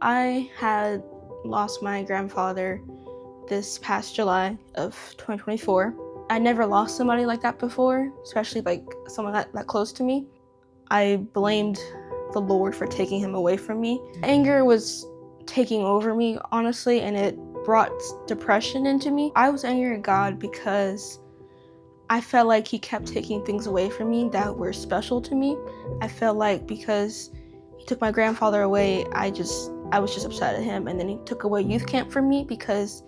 I had lost my grandfather this past July of 2024. I never lost somebody like that before, especially like someone that close to me. I blamed the Lord for taking him away from me. Anger was taking over me, honestly, and it brought depression into me. I was angry at God because I felt like he kept taking things away from me that were special to me. I felt like because he took my grandfather away, I was just upset at him. And then he took away youth camp from me because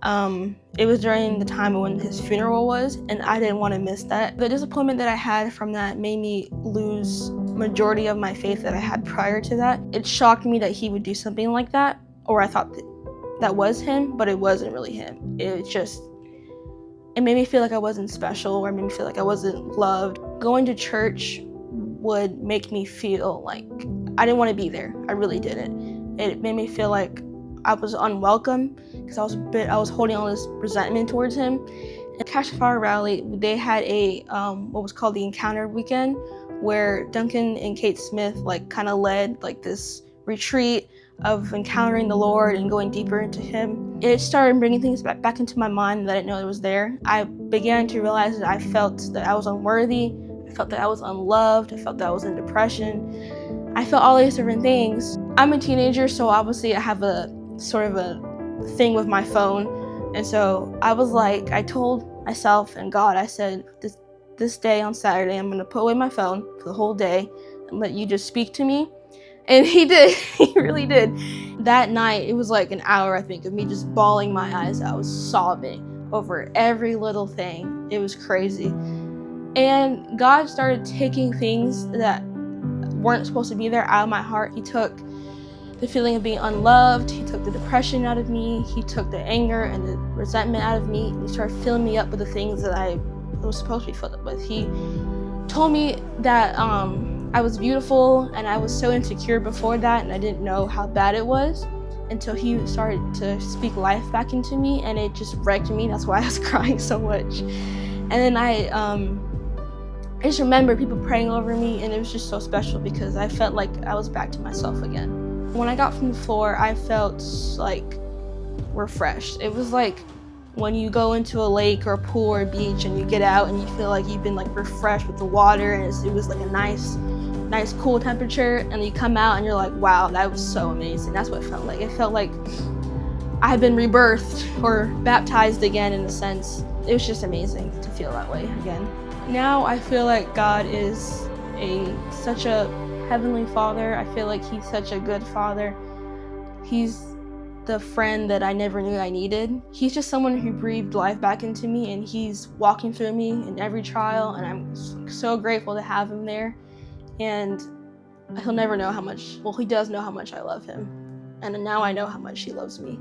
it was during the time when his funeral was, and I didn't want to miss that. The disappointment that I had from that made me lose majority of my faith that I had prior to that. It shocked me that he would do something like that, or I thought that was him, but it wasn't really him. It made me feel like I wasn't special, or it made me feel like I wasn't loved. Going to church would make me feel like I didn't want to be there. I really didn't. It made me feel like I was unwelcome because I was holding all this resentment towards him. At Cash Fire Raleigh, they had a what was called the Encounter Weekend, where Duncan and Kate Smith kind of led this retreat of encountering the Lord and going deeper into him. It started bringing things back into my mind that I didn't know it was there. I began to realize that I felt that I was unworthy. I felt that I was unloved. I felt that I was in depression. I felt all these different things. I'm a teenager, so obviously I have a sort of a thing with my phone. And so I told myself and God, I said, this day on Saturday, I'm gonna put away my phone for the whole day and let you just speak to me. And he did, he really did. That night, it was like an hour, I think, of me just bawling my eyes out. I was sobbing over every little thing. It was crazy. And God started taking things that weren't supposed to be there out of my heart. He took the feeling of being unloved. He took the depression out of me. He took the anger and the resentment out of me. He started filling me up with the things that I was supposed to be filled up with. He told me that I was beautiful, and I was so insecure before that, and I didn't know how bad it was until he started to speak life back into me, and it just wrecked me. That's why I was crying so much. And then I just remember people praying over me, and it was just so special because I felt like I was back to myself again. When I got from the floor, I felt like refreshed. It was like when you go into a lake or a pool or a beach and you get out and you feel like you've been refreshed with the water, and it was like a nice cool temperature, and you come out and you're like, wow, that was so amazing. That's what it felt like. It felt like I had been rebirthed or baptized again, in a sense. It was just amazing to feel that way again. Now I feel like God is such a Heavenly Father. I feel like he's such a good father. He's the friend that I never knew I needed. He's just someone who breathed life back into me, and he's walking through me in every trial, and I'm so grateful to have him there. And he'll never know how much, well, he does know how much I love him. And now I know how much he loves me.